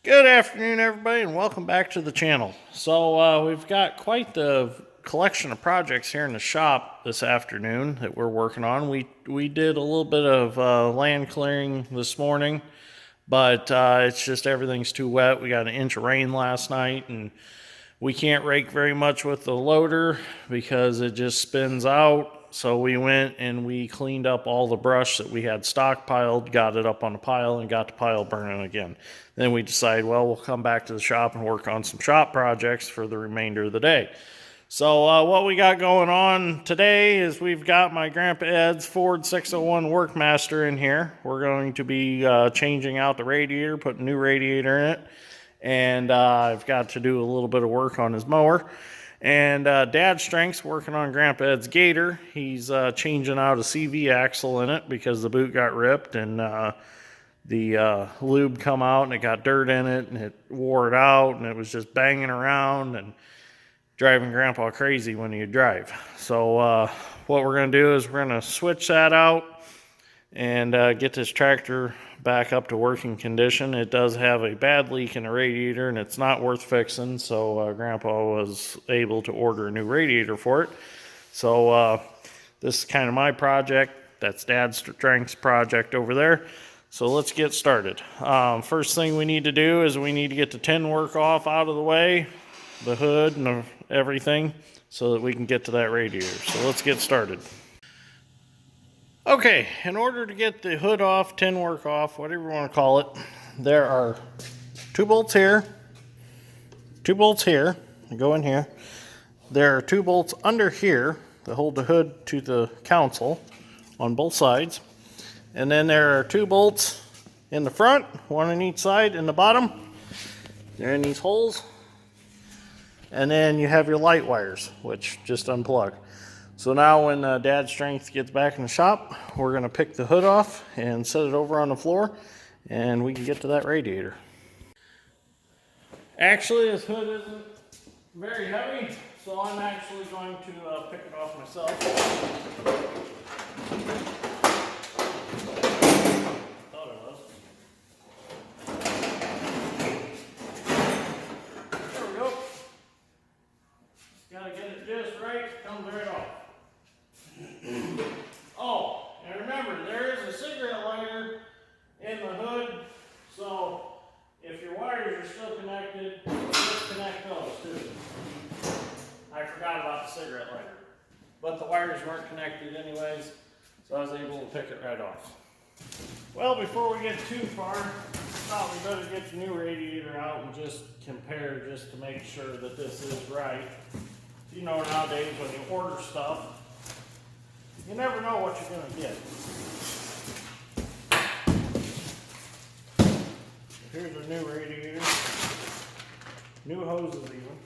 Good afternoon, everybody, and welcome back to the channel. So we've got quite the collection of projects here in the shop this afternoon that we're working on. We did a little bit of land clearing this morning, but it's just everything's too wet. We got an inch of rain last night, and we can't rake very much with the loader because it just spins out. So we went and we cleaned up all the brush that we had stockpiled, got it up on the pile, and got the pile burning again. Then we decided, well, we'll come back to the shop and work on some shop projects for the remainder of the day. So what we got going on today is we've got my Grandpa Ed's Ford 601 Workmaster in here. We're going to be changing out the radiator, putting a new radiator in it. And I've got to do a little bit of work on his mower. And Dad Strength's working on Grandpa Ed's Gator. He's changing out a CV axle in it because the boot got ripped and the lube come out and it got dirt in it and it wore it out and it was just banging around and driving Grandpa crazy when he'd drive. So what we're going to do is we're going to switch that out and get this tractor back up to working condition. It does have a bad leak in the radiator and it's not worth fixing, so Grandpa was able to order a new radiator for it. So this is kind of my project. That's Dad's Strength's project over there. So let's get started. First thing we need to do is we need to get the tin work off out of the way, the hood and everything, so that we can get to that radiator. So let's get started. Okay, in order to get the hood off, tin work off, whatever you want to call it, there are two bolts here, that go in here. There are two bolts under here that hold the hood to the console on both sides. And then there are two bolts in the front, one on each side in the bottom. They're in these holes. And then you have your light wires, which just unplug. So now when Dad's Strength gets back in the shop, we're going to pick the hood off and set it over on the floor, and we can get to that radiator. Actually, this hood isn't very heavy, so I'm actually going to pick it off myself. Thought it was. There we go. Just got to get it just right. It comes right off. Oh, and remember, there is a cigarette lighter in the hood, so if your wires are still connected, disconnect those too. I forgot about the cigarette lighter, but the wires weren't connected anyways, so I was able to pick it right off. Well, before we get too far, I thought we better get the new radiator out and just compare just to make sure that this is right. You know, nowadays when you order stuff, you never know what you're going to get. Here's our new radiator. New hoses even.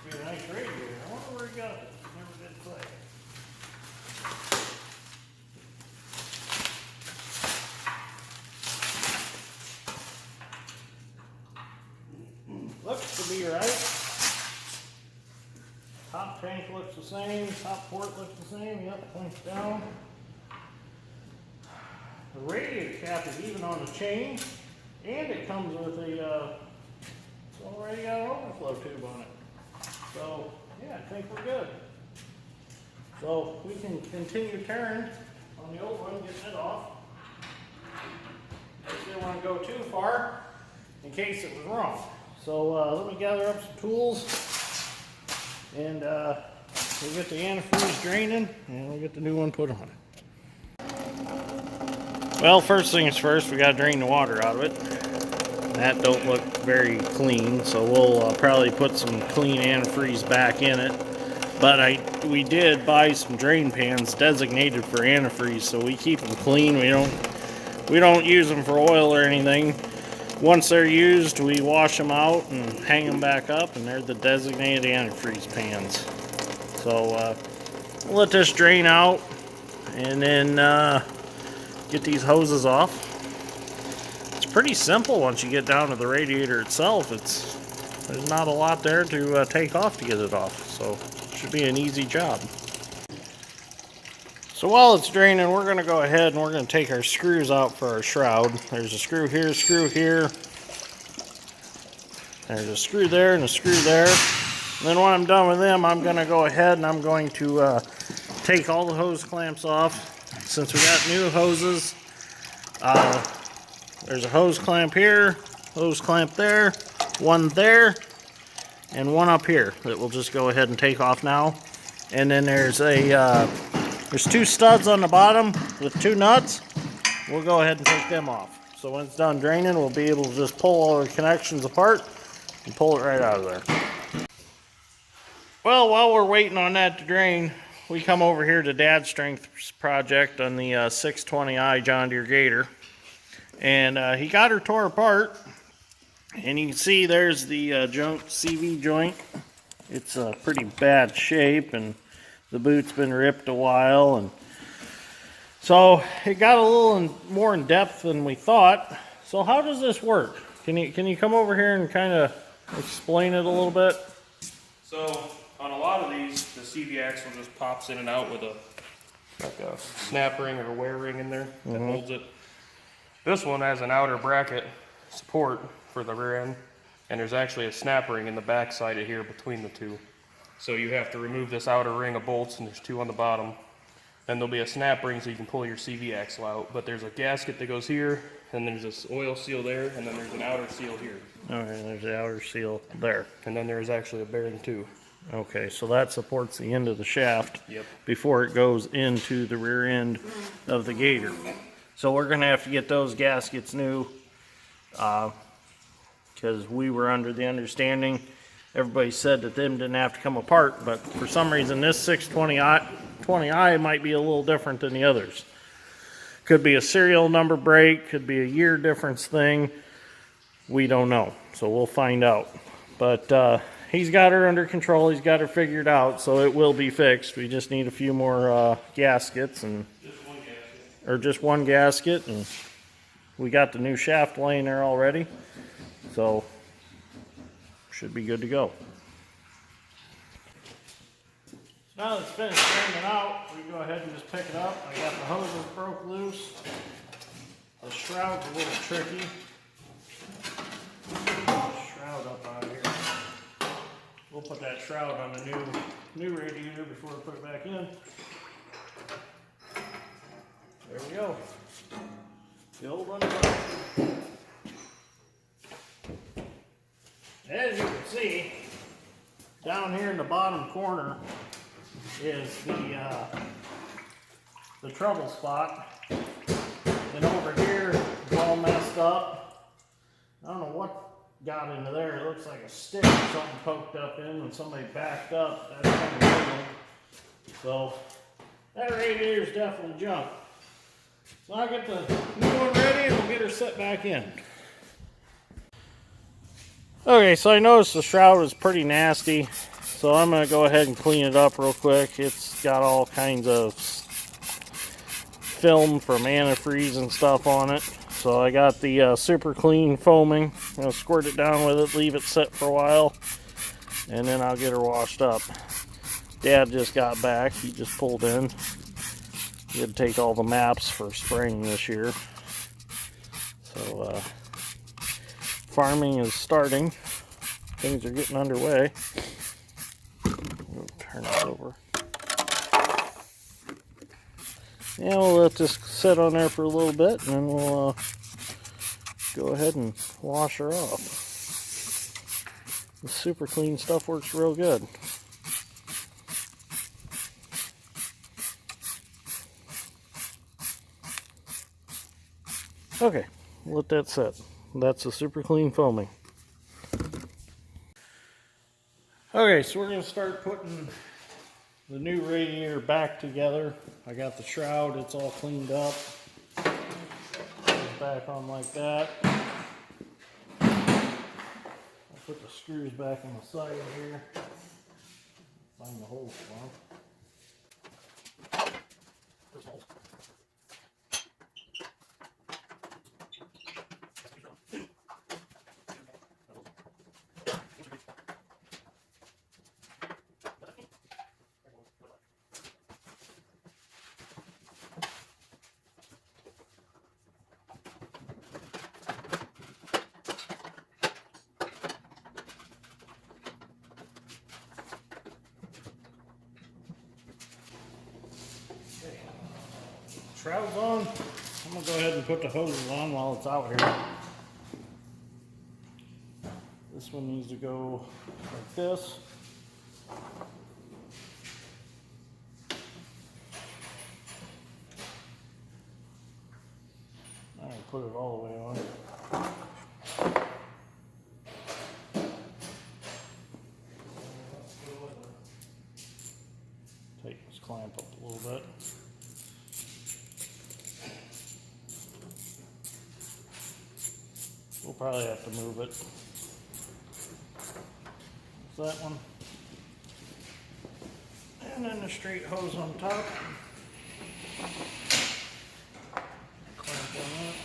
Be a nice radiator. I wonder where he got it. Never did play. Looks to be right. Top tank looks the same. Top port looks the same. Yep, points down. The radiator cap is even on the chain, and it comes with a it's already got an overflow tube on it. So yeah, I think we're good. So we can continue tearing on the old one, getting it off. I just didn't want to go too far in case it was wrong. So let me gather up some tools and we'll get the antifreeze draining and we'll get the new one put on. Well, first things first, we got to drain the water out of it. That don't look very clean, so we'll probably put some clean antifreeze back in it. But we did buy some drain pans designated for antifreeze, so we keep them clean. We don't use them for oil or anything. Once they're used, we wash them out and hang them back up, and they're the designated antifreeze pans. So we'll let this drain out, and then get these hoses off. It's pretty simple once you get down to the radiator itself. There's not a lot there to take off to get it off, so it should be an easy job. So while it's draining, we're going to go ahead and we're going to take our screws out for our shroud. There's a screw here, screw here. There's a screw there and a screw there. And then when I'm done with them, I'm going to go ahead and I'm going to take all the hose clamps off. Since we got new hoses, there's a hose clamp here, hose clamp there, one there, and one up here that we'll just go ahead and take off now. And then there's two studs on the bottom with two nuts. We'll go ahead and take them off. So when it's done draining, we'll be able to just pull all our connections apart and pull it right out of there. Well, while we're waiting on that to drain, we come over here to Dad's Strength's project on the 620i John Deere Gator. And he got her tore apart. And you can see there's the CV joint. It's a pretty bad shape, and the boot's been ripped a while. And so it got a little more in depth than we thought. So how does this work? Can you come over here and kind of explain it a little bit? So on a lot of these, the CV axle just pops in and out with like a snap ring or a wear ring in there that holds it. This one has an outer bracket support for the rear end, and there's actually a snap ring in the back side of here between the two. So you have to remove this outer ring of bolts, and there's two on the bottom. Then there'll be a snap ring so you can pull your CV axle out. But there's a gasket that goes here, and there's this oil seal there, and then there's an outer seal here. Okay, there's the outer seal there. And then there's actually a bearing too. Okay, so that supports the end of the shaft. Yep. Before it goes into the rear end of the Gator. So we're going to have to get those gaskets new, because we were under the understanding, everybody said that them didn't have to come apart, but for some reason this 620i might be a little different than the others. Could be a serial number break, could be a year difference thing. We don't know, so we'll find out. But he's got her under control, he's got her figured out, so it will be fixed. We just need a few more gaskets, and just one gasket, and we got the new shaft laying there already, so should be good to go. So now that it's finished draining out, we can go ahead and just pick it up. I got the hoses broke loose. The shroud's a little tricky. Shroud up out of here. We'll put that shroud on the new radiator before we put it back in. There we go. The old one. As you can see, down here in the bottom corner is the trouble spot. And over here is all messed up. I don't know what got into there. It looks like a stick or something poked up in when somebody backed up. That's kind of weird. So that radiator is definitely junk. So I'll get the new one ready and we'll get her set back in. Okay, so I noticed the shroud was pretty nasty, so I'm going to go ahead and clean it up real quick. It's got all kinds of film from antifreeze and stuff on it. So I got the super clean foaming. I'm going to squirt it down with it, leave it set for a while, and then I'll get her washed up. Dad just got back. He just pulled in. He had to take all the maps for spring this year. So farming is starting. Things are getting underway. We'll turn it over. Yeah, we'll let this sit on there for a little bit, and then we'll go ahead and wash her off. The super clean stuff works real good. Okay, let that set. That's the super clean foaming. Okay, so we're going to start putting the new radiator back together. I got the shroud, it's all cleaned up. Goes back on like that. I'll put the screws back on the side here. Find the holes for them. There's holes. shroud's on. I'm gonna go ahead and put the hoses on while it's out here. This one needs to go like this. I'm gonna put it all the way on. Tighten this clamp up a little bit. We'll probably have to move it. There's that one. And then the straight hose on top. Clamp on that.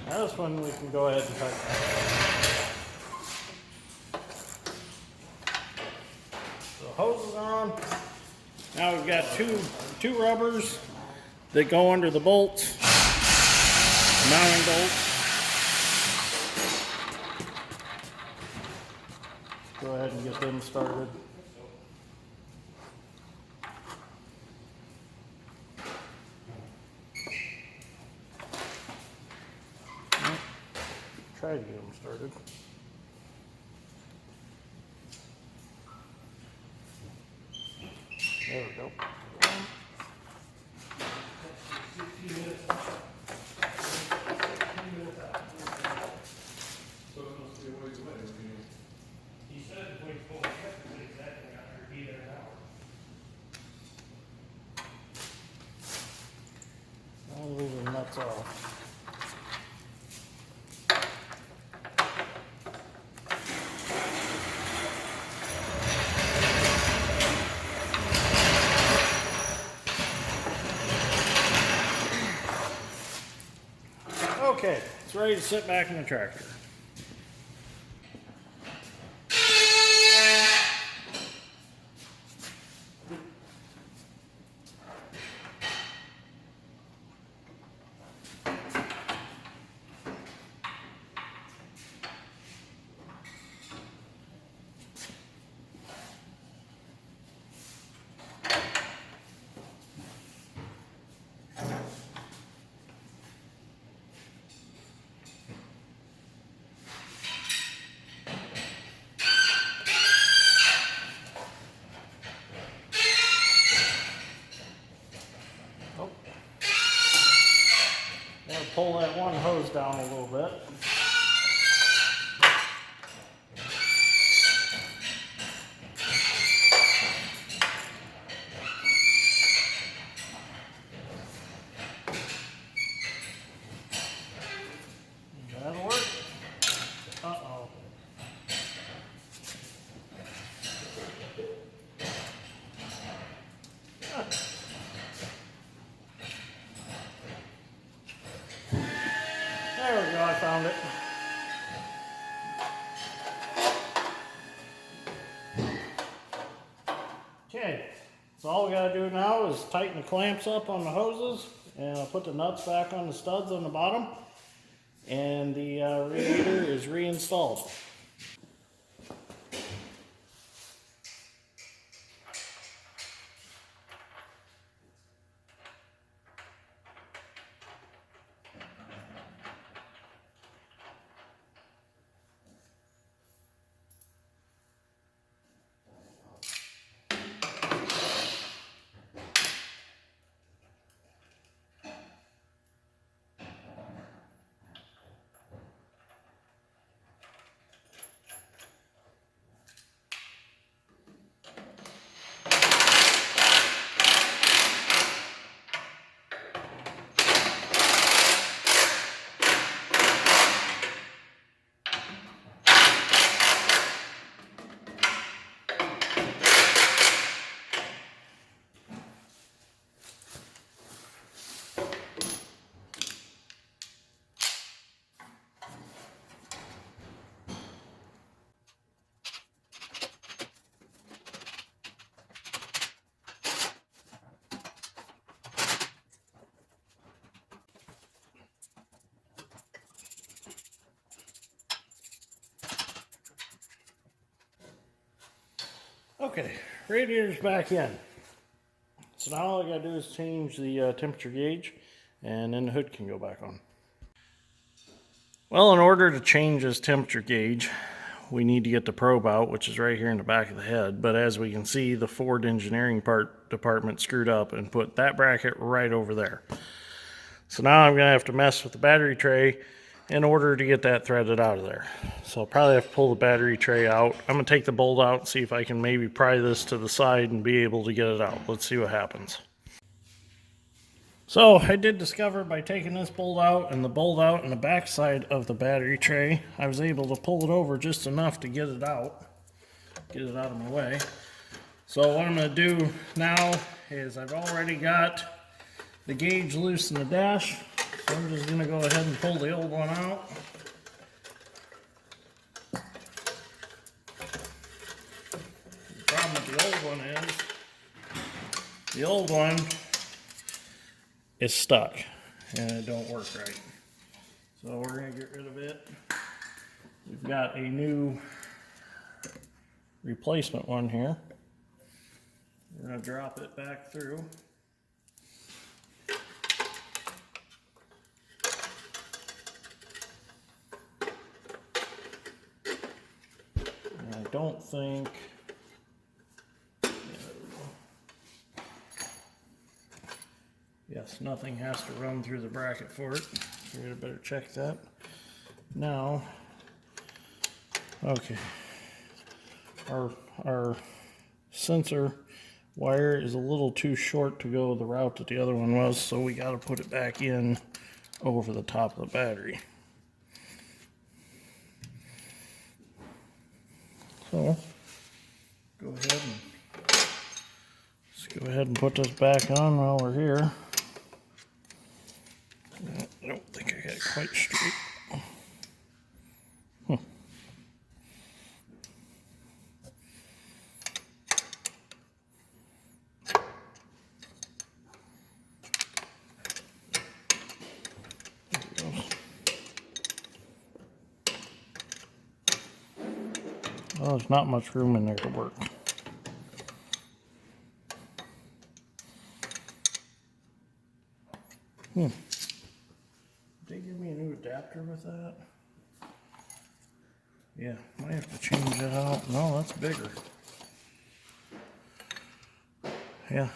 Now this one we can go ahead and tighten. So hoses are on. Now we've got two rubbers that go under the bolts, mounting bolts. Go ahead and get them started. Try to get them started. There we go. He said if we pull the tractor exactly out there, be there an hour. I'll leave the nuts off. Okay, it's ready to sit back in the tractor. Pull that one hose down a little bit. That'll work. Uh-oh. There we go, I found it. Okay, so all we gotta do now is tighten the clamps up on the hoses, and I'll put the nuts back on the studs on the bottom, and the radiator is reinstalled. Okay, radiator's back in. So now all I gotta do is change the temperature gauge, and then the hood can go back on. Well, in order to change this temperature gauge, we need to get the probe out, which is right here in the back of the head. But as we can see, the Ford engineering department screwed up and put that bracket right over there. So now I'm gonna have to mess with the battery tray in order to get that threaded out of there. So I'll probably have to pull the battery tray out. I'm gonna take the bolt out and see if I can maybe pry this to the side and be able to get it out. Let's see what happens. So I did discover by taking this bolt out and the bolt out in the back side of the battery tray, I was able to pull it over just enough to get it out of my way. So what I'm going to do now is I've already got the gauge loose in the dash, so I'm just going to go ahead and pull the old one out. The problem with the old one is the old one is stuck and it don't work right. So we're going to get rid of it. We've got a new replacement one here. We're going to drop it back through. And I don't think, yes, nothing has to run through the bracket for it. So we better check that. Now, okay, our sensor wire is a little too short to go the route that the other one was, so we got to put it back in over the top of the battery. So go ahead and put this back on while we're here. I don't think I got it quite straight. Well, there's not much room in there to work. Did they give me a new adapter with that? Yeah, might have to change that out. No, that's bigger. Yeah,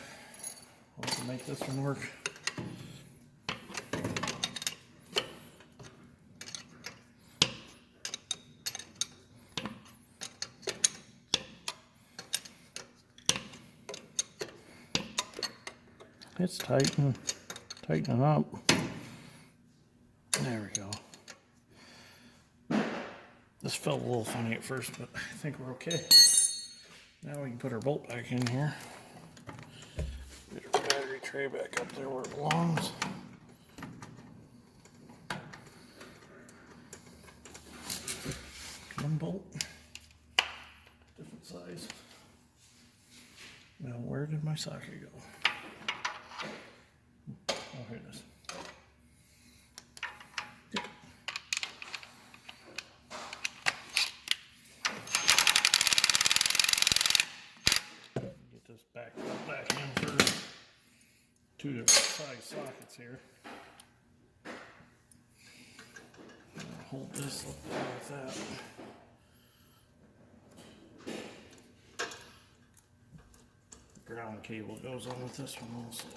I'll have to make this one work. It's tightening up. There we go. This felt a little funny at first, but I think we're okay. Now we can put our bolt back in here. Get our battery tray back up there where it belongs. One bolt, different size. Now, where did my socket go? Oh, here it is. Get this back in for two different size sockets here. Hold this up there like that. Ground cable goes on with this one also.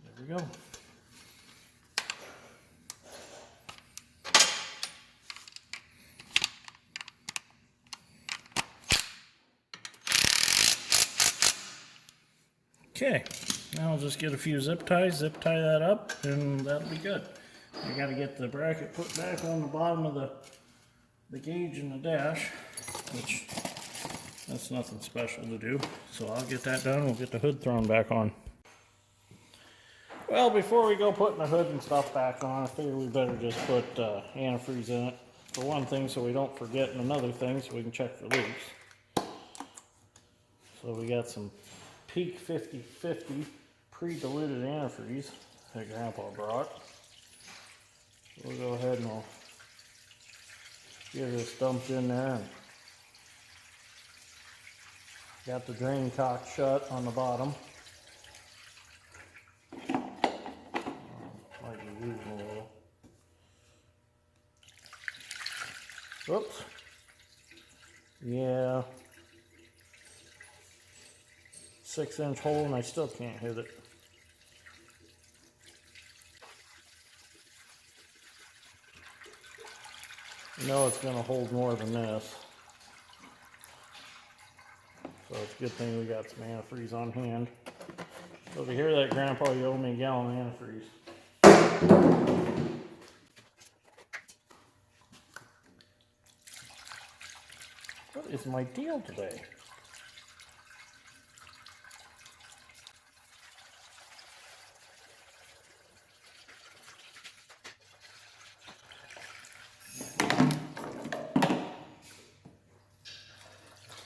There we go. Okay, now I'll just get a few zip tie that up, and that'll be good. I gotta get the bracket put back on the bottom of the gauge in the dash, which that's nothing special to do. So I'll get that done, we'll get the hood thrown back on. Well, before we go putting the hood and stuff back on, I figure we better just put antifreeze in it. For one thing, so we don't forget, and another thing, so we can check for leaks. So we got some Peak 50/50 pre-diluted antifreeze that Grandpa brought. We'll go ahead and we'll get this dumped in there. And got the drain cock shut on the bottom. Might be losing a little. Whoops. Yeah. 6-inch hole and I still can't hit it. No, it's going to hold more than this. So it's a good thing we got some antifreeze on hand. So if you hear that, Grandpa, you owe me a gallon of antifreeze. What is my deal today?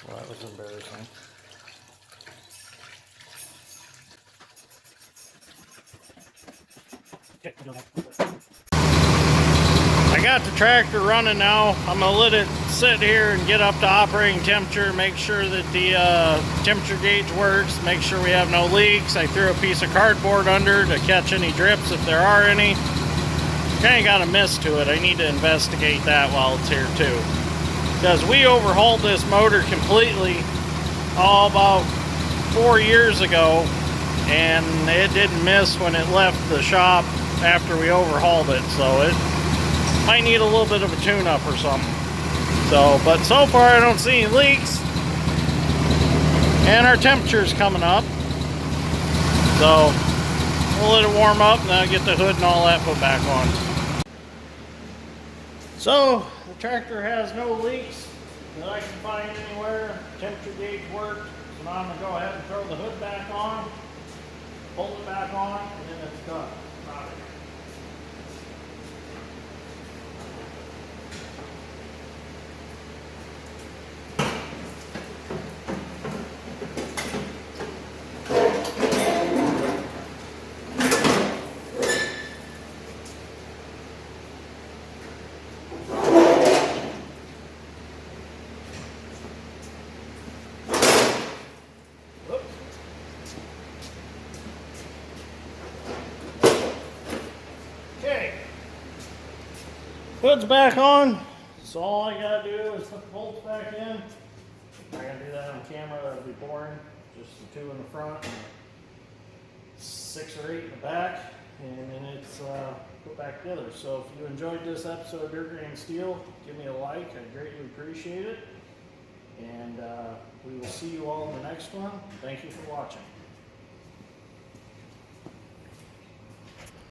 Well, that was embarrassing. I got the tractor running now. I'm gonna let it sit here and get up to operating temperature, make sure that the temperature gauge works, make sure we have no leaks. I threw a piece of cardboard under to catch any drips if there are any. Kind of got a mist to it. I need to investigate that while it's here too. Because we overhauled this motor completely about 4 years ago, and it didn't miss when it left the shop after we overhauled it, so it might need a little bit of a tune-up or something. So, but so far I don't see any leaks, and our temperature's coming up, so we'll let it warm up and then I'll get the hood and all that put back on. So the tractor has no leaks that I can find anywhere. Temperature gauge worked, so now I'm going to go ahead and throw the hood back on, pull it back on, and then it's done. Out of here. Hood's back on, so all I gotta do is put the bolts back in. I'm not gonna do that on camera, that'll be boring. Just the 2 in the front, and 6 or 8 in the back, and then it's put back together. So if you enjoyed this episode of Deere Grain Steel, give me a like, I'd greatly appreciate it. And we will see you all in the next one. Thank you for watching.